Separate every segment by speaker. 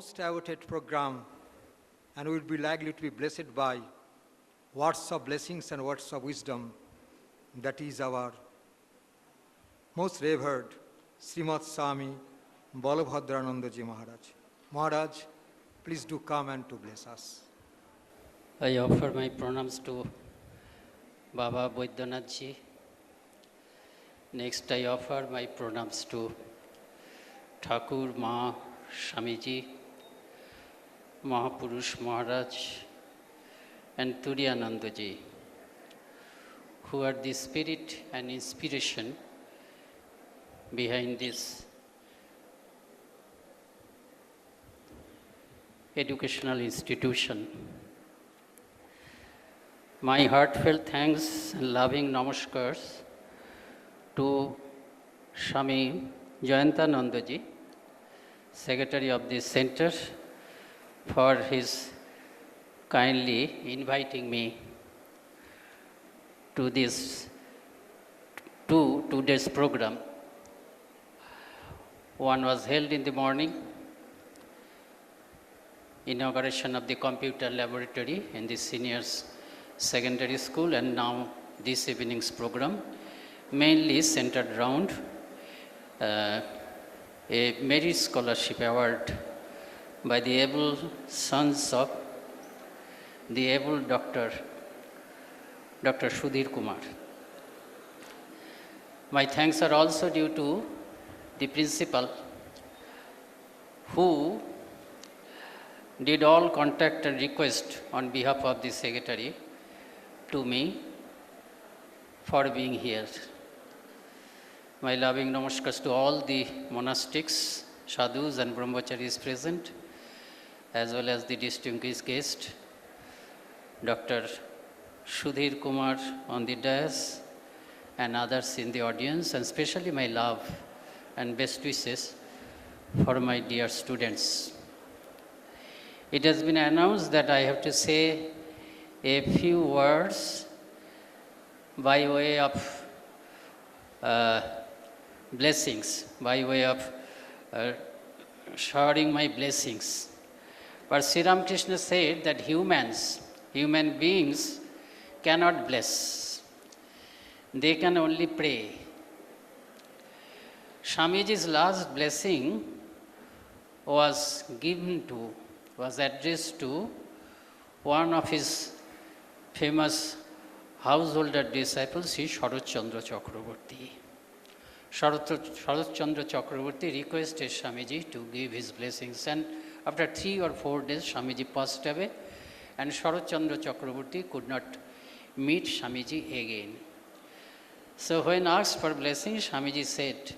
Speaker 1: most awaited program, and we will be likely to be blessed by words of blessings and words of wisdom. That is our most revered Srimat Swami Balabhadrananda ji Maharaj. Maharaj, please do come and to bless us.
Speaker 2: I offer my pranams to Baba Vivekananda ji. Next, I offer my pranams to Thakur Ma Swamiji, Mahapurush Maharaj, and Turiyananda ji, who are the spirit and inspiration behind this educational institution. My heartfelt thanks and loving namaskars to Swami Jayantananda ji, Secretary of this center, for his kindly inviting me to this today's program. One was held in the morning, inauguration of the computer laboratory in the seniors secondary school, and now this evening's program, mainly centered around a merit scholarship award by the able sons of the able Dr. Sudhir Kumar. My thanks are also due to the principal, who did all contact and request on behalf of the secretary to me for being here. My loving namaskars to all the monastics, sadhus and brahmacharis present, as well as the distinguished guest, Dr. Sudhir Kumar on the dais, and others in the audience, and especially my love and best wishes for my dear students. It has been announced that I have to say a few words by way of blessings, by way of showering my blessings. But Sri Ramakrishna said that human beings cannot bless. They can only pray. Swamiji's last blessing was addressed to one of his famous householder disciples, Sri Sharat Chandra Chakraborty. Sharat Chandra Chakraborty requested Swamiji to give his blessings, and after 3 or 4 days, Swamiji passed away, and Sharat Chandra Chakraborty could not meet Swamiji again. So when asked for blessing, Swamiji said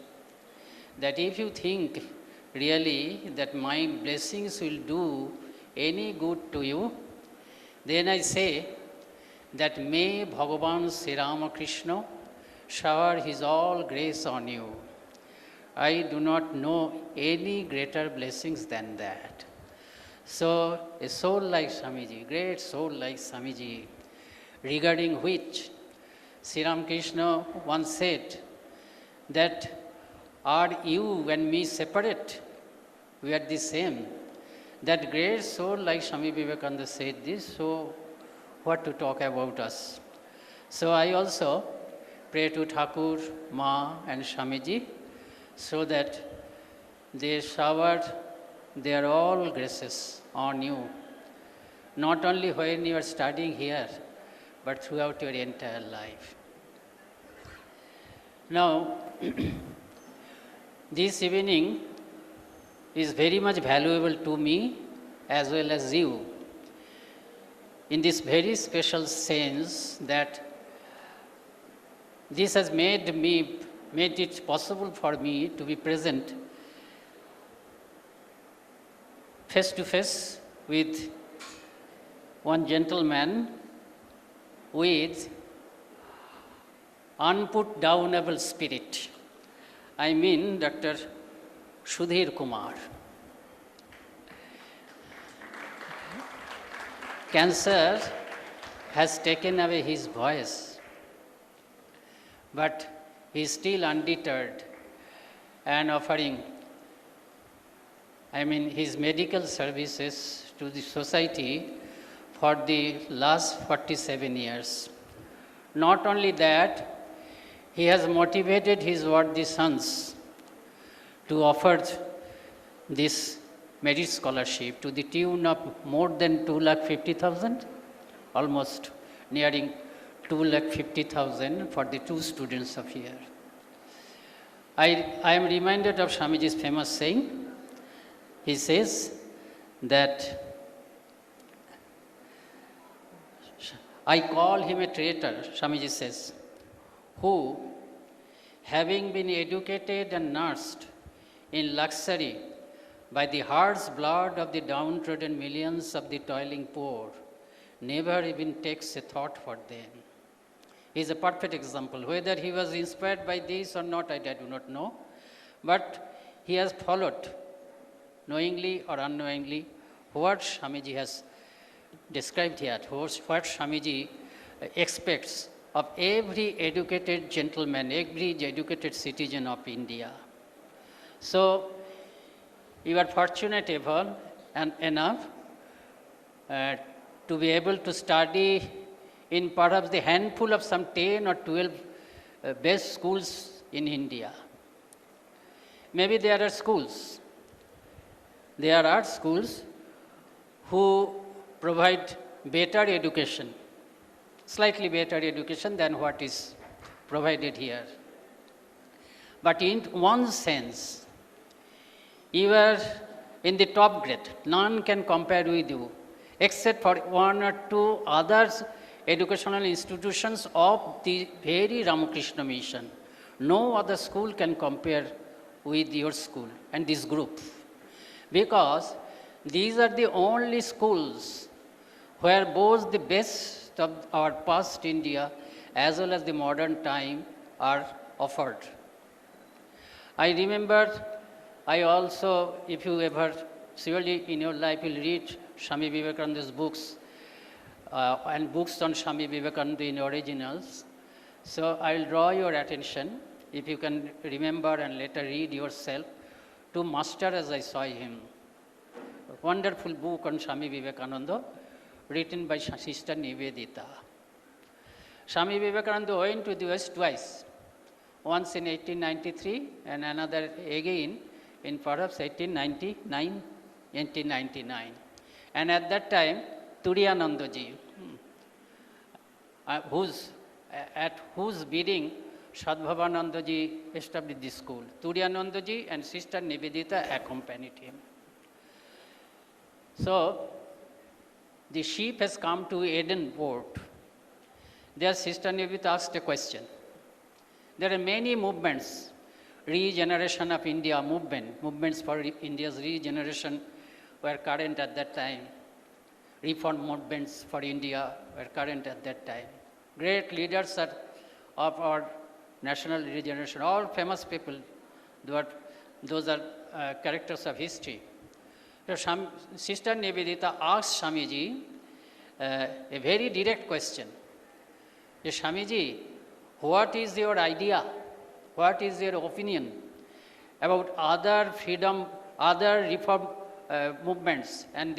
Speaker 2: that if you think really that my blessings will do any good to you, then I say that may Bhagavan Sri Ramakrishna shower his all grace on you. I do not know any greater blessings than that. So a soul like Swamiji, great soul like Swamiji, regarding which Sri Ramakrishna once said that are you and me separate? We are the same. That great soul like Swami Vivekananda said this, so what to talk about us? So I also pray to Thakur, Ma and Swamiji so that they shower their all graces on you, not only when you are studying here, but throughout your entire life. Now, this evening is very much valuable to me as well as you, in this very special sense that this has made it possible for me to be present face to face with one gentleman with unput-downable spirit. I mean Dr. Sudhir Kumar. Cancer has taken away his voice, but he is still undeterred and offering I mean, his medical services to the society for the last 47 years. Not only that, he has motivated his worthy sons to offer this merit scholarship to the tune of more than 2,50,000, almost nearing 2,50,000 for the two students of here. I am reminded of Swamiji's famous saying. He says that I call him a traitor, Swamiji says, who, having been educated and nursed in luxury by the heart's blood of the downtrodden millions of the toiling poor, never even takes a thought for them. He is a perfect example. Whether he was inspired by this or not, I do not know. But he has followed, knowingly or unknowingly, what Swamiji has described here, what Swamiji expects of every educated gentleman, every educated citizen of India. So, you are fortunate enough to be able to study in perhaps the handful of some 10 or 12 best schools in India. Maybe there are schools who provide better education, slightly better education than what is provided here. But in one sense, you are in the top grade. None can compare with you, except for one or two others educational institutions of the very Ramakrishna mission. No other school can compare with your school and this group, because these are the only schools where both the best of our past India as well as the modern time are offered. I remember, I also, if you ever, surely in your life you'll read Swami Vivekananda's books, and books on Swami Vivekananda in originals. So I'll draw your attention, if you can remember and later read yourself, to Master as I Saw Him. A wonderful book on Swami Vivekananda, written by Sister Nivedita. Swami Vivekananda went to the West twice, once in 1893 and another again in perhaps 1899. And at that time, Turiyanandaji, at whose bidding Sadbhavanandaji established this school. Turiyanandaji and Sister Nivedita accompanied him. So, the ship has come to Eden port. There Sister Nivedita asked a question. There are many movements, regeneration of India movements for India's regeneration were current at that time. Reform movements for India were current at that time. Great leaders of our national regeneration, all famous people, those are characters of history. So Sister Nivedita asked Swamiji a very direct question. Swamiji, what is your idea? What is your opinion about other freedom, other reform movements and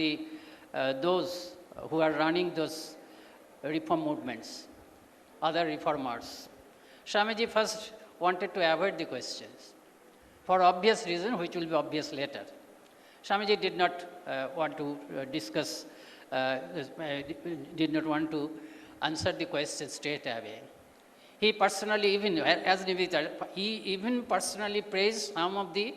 Speaker 2: those who are running those reform movements, other reformers? Swamiji first wanted to avoid the questions for obvious reason, which will be obvious later. Swamiji did not want to discuss, did not want to answer the question straight away. He personally, even as Nivedita, he even personally praised some of the,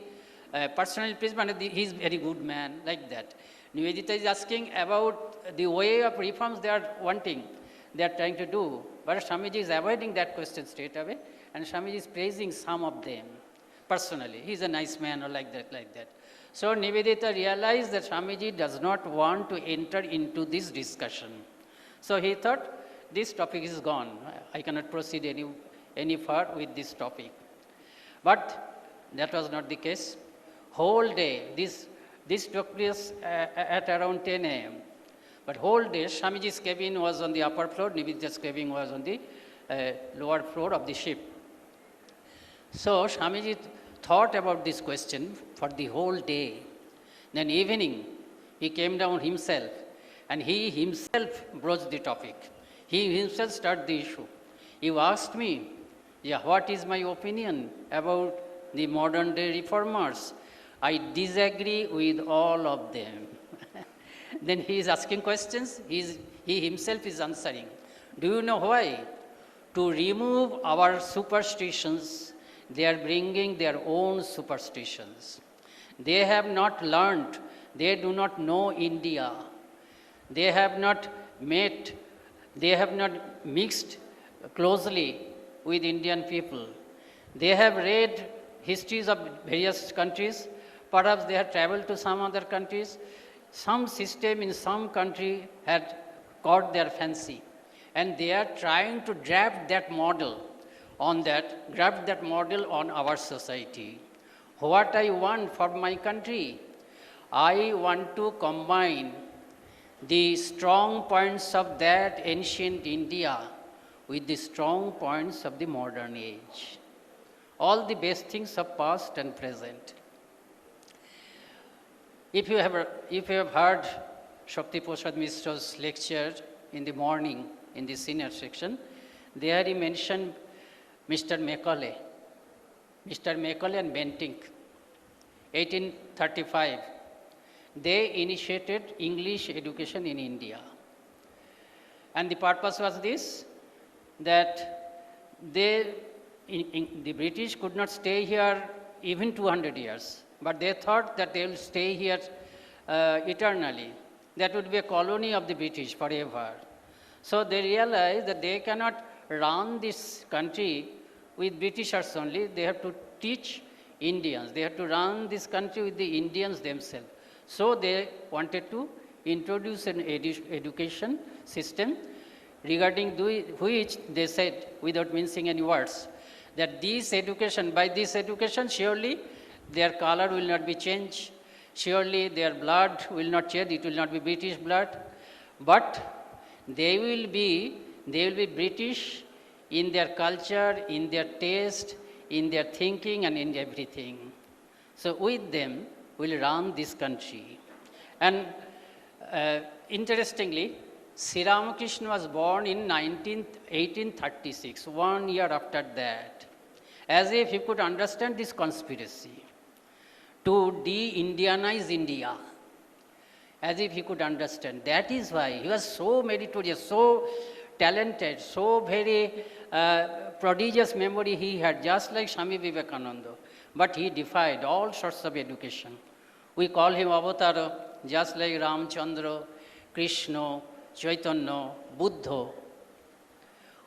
Speaker 2: he is very good man, like that. Nivedita is asking about the way of reforms they are wanting, they are trying to do. But Swamiji is avoiding that question straight away, and Swamiji is praising some of them personally. He is a nice man, or like that. So Nivedita realized that Swamiji does not want to enter into this discussion. So he thought, this topic is gone. I cannot proceed any further with this topic. But that was not the case. Whole day, this took place at around 10 a.m. But whole day, Swamiji's cabin was on the upper floor, Nivedita's cabin was on the lower floor of the ship. So Swamiji thought about this question for the whole day. Then evening, he came down himself, and he himself broached the topic. He himself started the issue. He asked me, yeah, what is my opinion about the modern day reformers? I disagree with all of them. Then he is asking questions, he himself is answering. Do you know why? To remove our superstitions, they are bringing their own superstitions. They have not learned, they do not know India. They have not met, they have not mixed closely with Indian people. They have read histories of various countries. Perhaps they have traveled to some other countries. Some system in some country had caught their fancy. And they are trying to graft that model on our society. What I want for my country, I want to combine the strong points of that ancient India with the strong points of the modern age. All the best things of past and present. If you have heard Shakti Prasad Mishra's lecture in the morning in the senior section, there he mentioned Mr. Macaulay and Bentinck, 1835. They initiated English education in India. And the purpose was this, that the British could not stay here even 200 years, but they thought that they will stay here eternally. That would be a colony of the British forever. So they realized that they cannot run this country with Britishers only. They have to teach Indians. They have to run this country with the Indians themselves. So they wanted to introduce an education system regarding which they said, without mincing any words, that by this education, surely their color will not be changed, surely their blood will not change, it will not be British blood, but they will be British in their culture, in their taste, in their thinking, and in everything. So with them, we'll run this country. And interestingly, Sri Ramakrishna was born in 1836, 1 year after that, as if he could understand this conspiracy to de-Indianize India, as if he could understand. That is why he was so meritorious, so talented, so very prodigious memory he had, just like Swami Vivekananda. But he defied all sorts of education. We call him Avatara, just like Ramchandra, Krishna, Chaitanya, Buddha.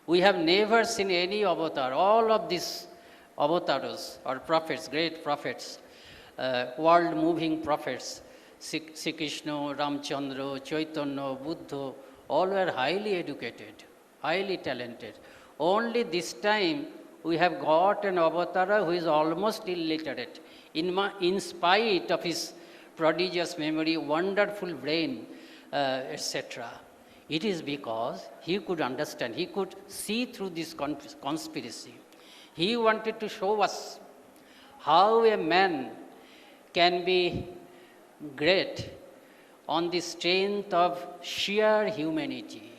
Speaker 2: We have never seen any avatar. All of these avatars or prophets, great prophets, world-moving prophets, Sri Krishna, Ramchandra, Chaitanya, Buddha, all were highly educated, highly talented. Only this time we have got an avatar who is almost illiterate, in spite of his prodigious memory, wonderful brain, etc. It is because he could understand, he could see through this conspiracy. He wanted to show us how a man can be great on the strength of sheer humanity.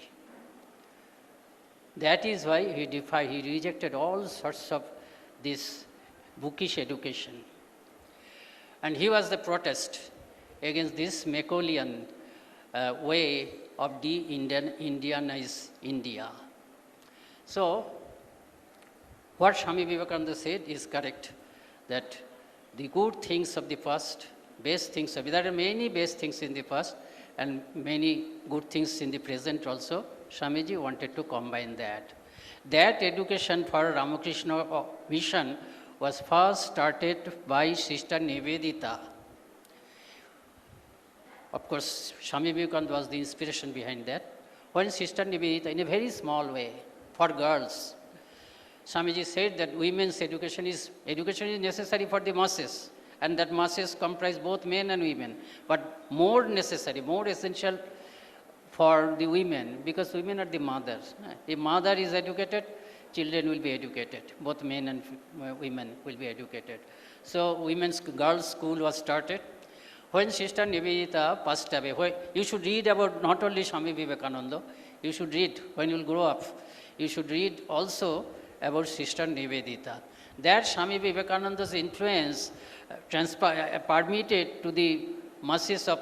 Speaker 2: That is why he rejected all sorts of this bookish education. And he was the protest against this Macaulayan way of de-Indianize India. So, what Swami Vivekananda said is correct, that the good things of the past, best things of there are many best things in the past and many good things in the present also. Swamiji wanted to combine that. That education for Ramakrishna mission was first started by Sister Nivedita. Of course, Swami Vivekananda was the inspiration behind that. When Sister Nivedita, in a very small way, for girls, Swamiji said that women's education is necessary for the masses, and that masses comprise both men and women, but more necessary, more essential for the women, because women are the mothers. If mother is educated, children will be educated. Both men and women will be educated. So girls' school was started. When Sister Nivedita passed away, you should read about not only Swami Vivekananda, you should read, when you will grow up, you should read also about Sister Nivedita. That Swami Vivekananda's influence permeated to the masses of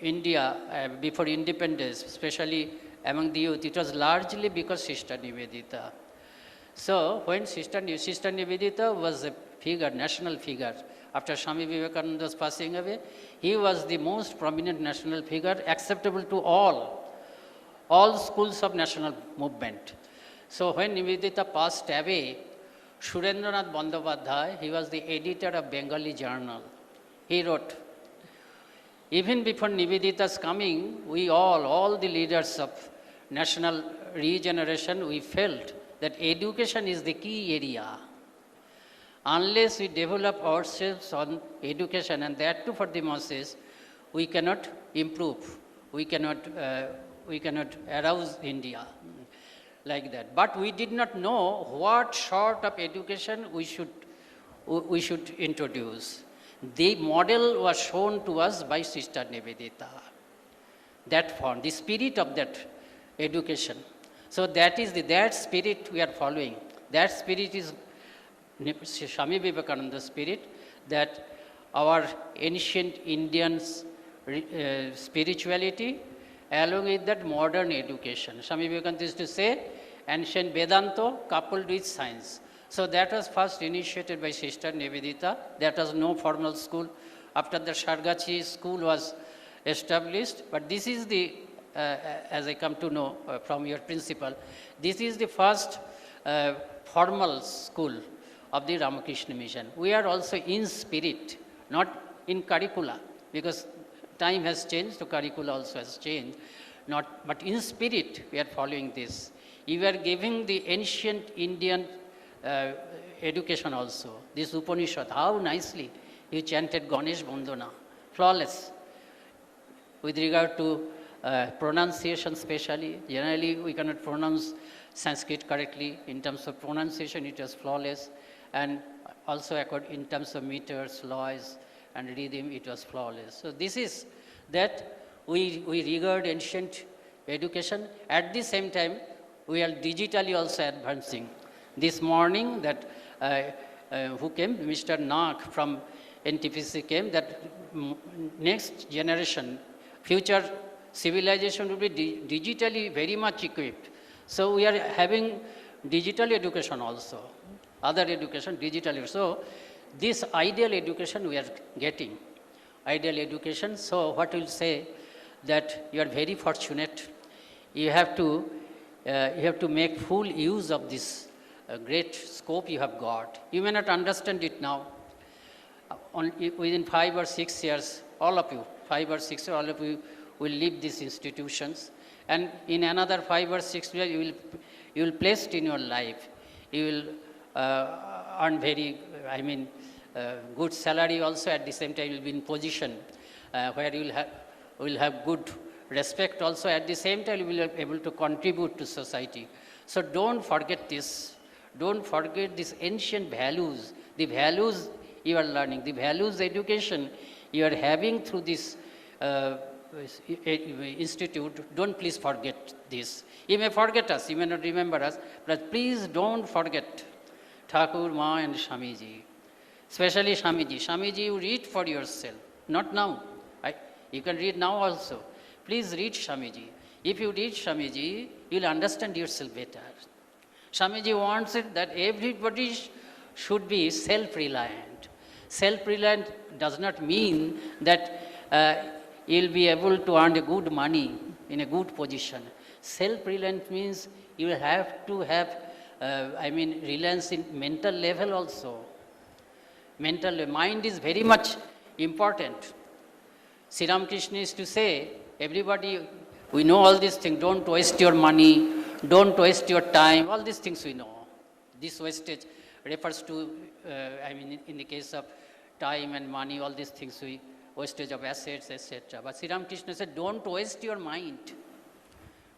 Speaker 2: India before independence, especially among the youth. It was largely because Sister Nivedita. So when Sister Nivedita was a figure, national figure, after Swami Vivekananda's passing away, he was the most prominent national figure acceptable to all schools of national movement. So when Nivedita passed away, Surendranath Bandyopadhyay, he was the editor of Bengali Journal. He wrote, even before Nivedita's coming, we all the leaders of national regeneration, we felt that education is the key area. Unless we develop ourselves on education, and that too for the masses, we cannot improve. We cannot arouse India like that. But we did not know what sort of education we should introduce. The model was shown to us by Sister Nivedita. That form, the spirit of that education. So that is that spirit we are following. That spirit is Swami Vivekananda's spirit, that our ancient Indians' spirituality along with that modern education. Swami Vivekananda used to say, ancient Vedanta coupled with science. So that was first initiated by Sister Nivedita. That was no formal school. After the Shargachi school was established, but this is the, as I come to know from your principal, this is the first formal school of the Ramakrishna mission. We are also in spirit, not in curricula, because time has changed, so curricula also has changed. But in spirit, we are following this. You are giving the ancient Indian education also. This Upanishad, how nicely you chanted Ganesh Bandhana, flawless. With regard to pronunciation especially, generally we cannot pronounce Sanskrit correctly. In terms of pronunciation, it was flawless. And also in terms of meters, laws, and rhythm, it was flawless. So this is that we regard ancient education. At the same time, we are digitally also advancing. This morning, that who came? Mr. Nag from NTPC came, that next generation, future civilization will be digitally very much equipped. So we are having digital education also. Other education, digital. So this ideal education we are getting. Ideal education. So what we'll say, that you are very fortunate. You have to make full use of this great scope you have got. You may not understand it now. Within 5 or 6 years, all of you, 5 or 6 years, all of you will leave these institutions. And in another 5 or 6 years, you will placed in your life. You will earn very, good salary also. At the same time, you will be in position where you will have good respect also. At the same time, you will be able to contribute to society. So don't forget this. Don't forget these ancient values, the values you are learning, the values education you are having through this institute. Don't please forget this. You may forget us, you may not remember us, but please don't forget Thakur, Ma and Swamiji. Especially Swamiji. Swamiji, you read for yourself, not now. You can read now also. Please read Swamiji. If you read Swamiji, you will understand yourself better. Swamiji wants it that everybody should be self-reliant. Self-reliant does not mean that you will be able to earn a good money in a good position. Self-reliant means you will have to have, reliance in mental level also. Mental mind is very much important. Sri Ramakrishna used to say, everybody, we know all these things, don't waste your money, don't waste your time, all these things we know. This wastage refers to, in the case of time and money, all these things, wastage of assets, etc. But Sri Ramakrishna said, don't waste your mind.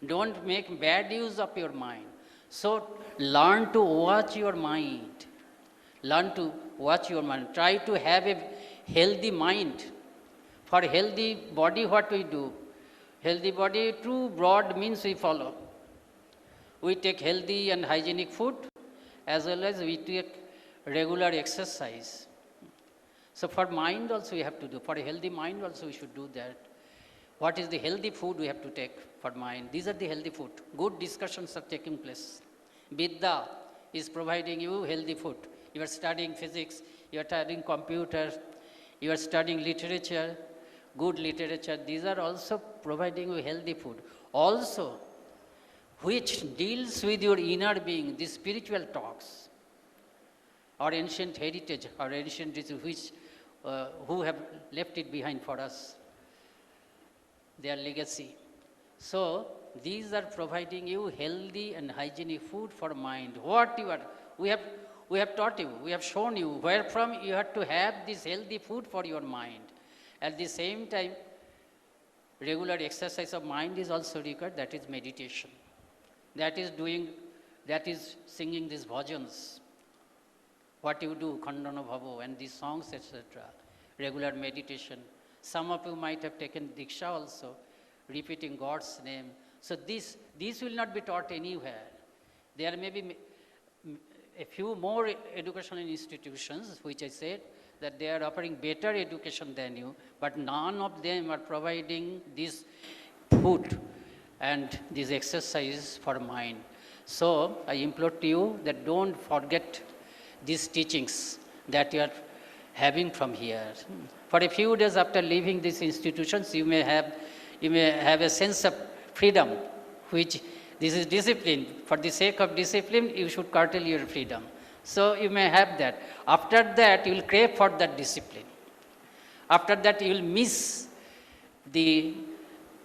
Speaker 2: Don't make bad use of your mind. So learn to watch your mind. Learn to watch your mind. Try to have a healthy mind. For healthy body, what we do? Healthy body, true broad means we follow. We take healthy and hygienic food, as well as we take regular exercise. So for mind also we have to do. For a healthy mind also we should do that. What is the healthy food we have to take for mind? These are the healthy food. Good discussions are taking place. Vidya is providing you healthy food. You are studying physics, you are studying computer, you are studying literature, good literature. These are also providing you healthy food. Also, which deals with your inner being, the spiritual talks, our ancient heritage, our ancient rituals, which who have left it behind for us, their legacy. So these are providing you healthy and hygienic food for mind. What you are, we have taught you, we have shown you where from you have to have this healthy food for your mind. At the same time, regular exercise of mind is also required, that is meditation. That is singing these bhajans. What you do, Khandana Bhavo, and these songs, etc. Regular meditation. Some of you might have taken Diksha also, repeating God's name. So this will not be taught anywhere. There may be a few more educational institutions, which I said, that they are offering better education than you, but none of them are providing this food and this exercise for mind. So I implore to you that don't forget these teachings that you are having from here. For a few days after leaving these institutions, you may have a sense of freedom, which this is discipline. For the sake of discipline, you should curtail your freedom. So you may have that. After that, you will crave for that discipline. After that, you will miss the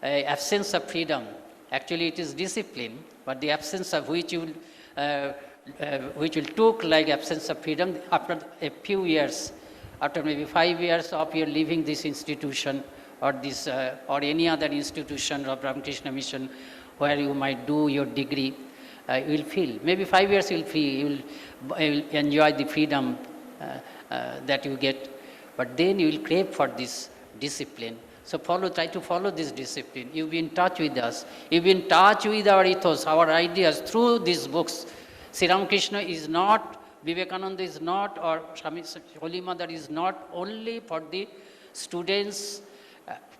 Speaker 2: absence of freedom. Actually, it is discipline, but the absence of which you will took like absence of freedom after a few years, after maybe 5 years of your leaving this institution or this or any other institution of Ramakrishna Mission where you might do your degree, you will feel, maybe 5 years you will feel, you will enjoy the freedom that you get, but then you will crave for this discipline. So try to follow this discipline. You'll be in touch with us. You'll be in touch with our ethos, our ideas through these books. Sri Ramakrishna is not, Vivekananda is not, or Holy Mother is not only for the students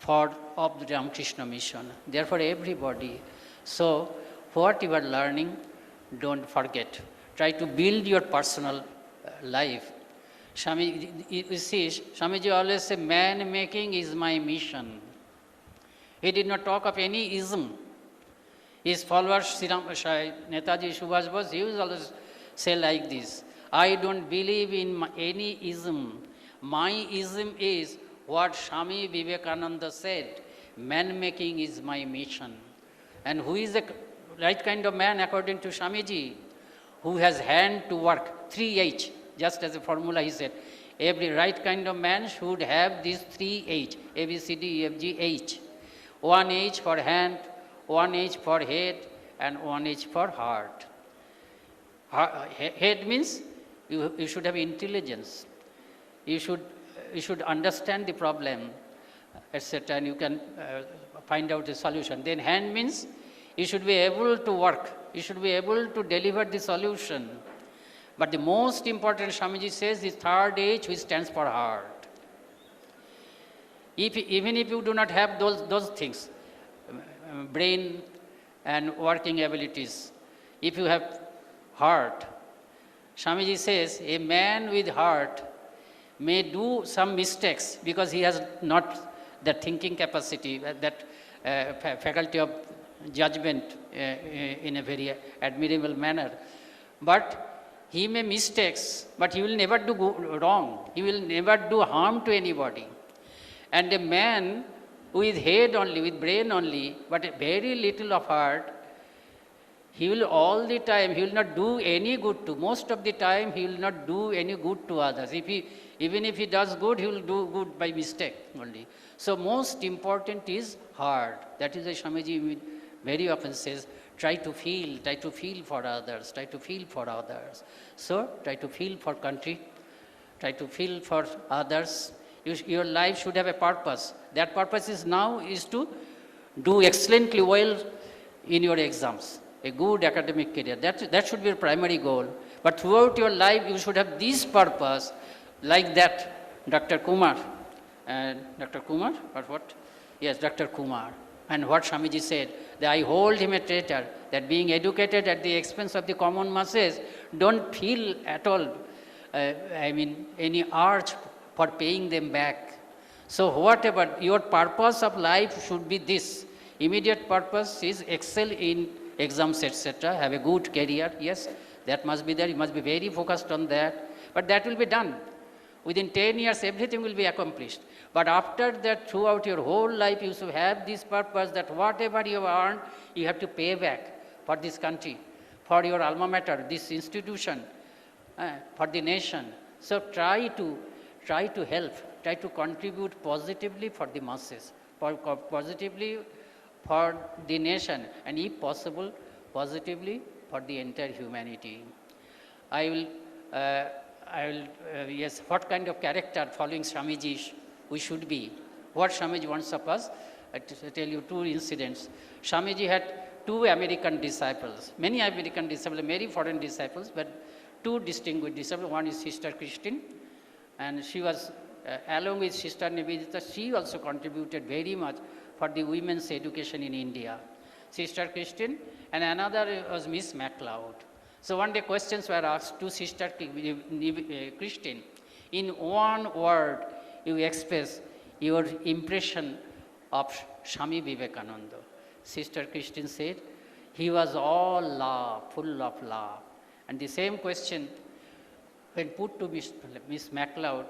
Speaker 2: of the Ramakrishna Mission. They are for everybody. So what you are learning, don't forget. Try to build your personal life. You see, Swamiji always say, man making is my mission. He did not talk of any ism. His followers, Netaji Subhash Bose, he was always say like this, I don't believe in any ism. My ism is what Swami Vivekananda said, man making is my mission. And who is the right kind of man according to Swamiji? Who has hand to work, 3H. Just as a formula he said, every right kind of man should have these 3H, A, B, C, D, E, F, G, H. 1 H for hand, 1 H for head, and 1 H for heart. Head means you should have intelligence. You should understand the problem, etc., and you can find out the solution. Then hand means you should be able to work. You should be able to deliver the solution. But the most important, Swamiji says, is third H, which stands for heart. Even if you do not have those things, brain and working abilities, if you have heart, Swamiji says, a man with heart may do some mistakes because he has not the thinking capacity, that faculty of judgment in a very admirable manner. But he may mistakes, but he will never do wrong. He will never do harm to anybody. And a man with head only, with brain only, but very little of heart, he will all the time, he will not do any good to. Most of the time, he will not do any good to others. Even if he does good, he will do good by mistake only. So most important is heart. That is why Swamiji very often says, try to feel for others, try to feel for others. So try to feel for country, try to feel for others. Your life should have a purpose. That purpose is now is to do excellently well in your exams, a good academic career. That should be your primary goal. But throughout your life, you should have this purpose, like that Dr. Kumar, Dr. Kumar, or what? Yes, Dr. Kumar. And what Swamiji said, that I hold him a traitor, that being educated at the expense of the common masses, don't feel at all, any urge for paying them back. So whatever, your purpose of life should be this. Immediate purpose is excel in exams, etc., have a good career. Yes, that must be there. You must be very focused on that. But that will be done. Within 10 years, everything will be accomplished. But after that, throughout your whole life, you should have this purpose that whatever you have earned, you have to pay back for this country, for your alma mater, this institution, for the nation. So try to help, try to contribute positively for the masses, positively for the nation, and if possible, positively for the entire humanity. Yes, what kind of character following Swamiji we should be? What Swamiji wants of us? I tell you two incidents. Swamiji had two American disciples, many American disciples, many foreign disciples, but two distinguished disciples. One is Sister Christine, and she was, along with Sister Nivedita, she also contributed very much for the women's education in India. Sister Christine, and another was Miss MacLeod. So one day questions were asked to Sister Christine. In one word, you express your impression of Swami Vivekananda. Sister Christine said, he was all love, full of love. And the same question, when put to Miss MacLeod,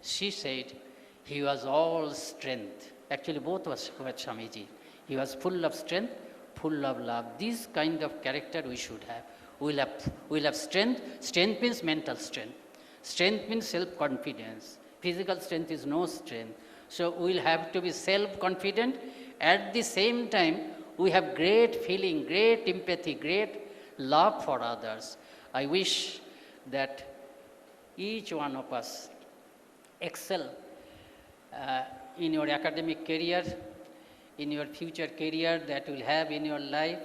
Speaker 2: she said, he was all strength. Actually, both was Swamiji. He was full of strength, full of love. This kind of character we should have. We'll have strength. Strength means mental strength. Strength means self-confidence. Physical strength is no strength. So we'll have to be self-confident. At the same time, we have great feeling, great empathy, great love for others. I wish that each one of us excel in your academic career, in your future career that you will have in your life,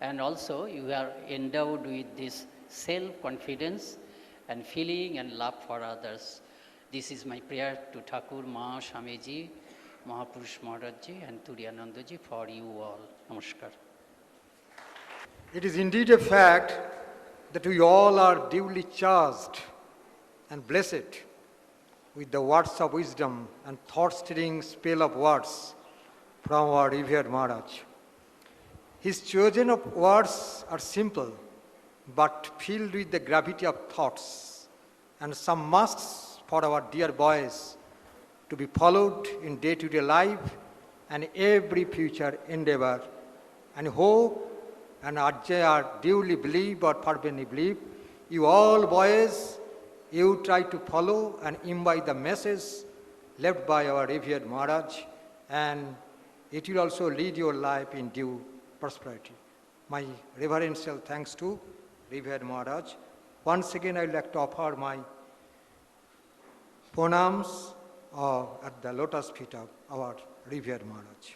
Speaker 2: and also you are endowed with this self-confidence and feeling and love for others. This is my prayer to Thakur, Ma, Swamiji, Mahapurush Maharajji and Turiyanandaji for you all. Namaskar.
Speaker 1: It is indeed a fact that we all are duly charged and blessed with the words of wisdom and thought-stirring spell of words from our revered Maharaj. His chosen of words are simple, but filled with the gravity of thoughts, and some musts for our dear boys to be followed in day-to-day life and every future endeavor, and hope and are duly believe or fervently believe. You all boys, you try to follow and imbibe the message left by our revered Maharaj, and it will also lead your life in due prosperity. My reverential thanks to revered Maharaj. Once again, I would like to offer my pranams at the lotus feet of our revered Maharaj.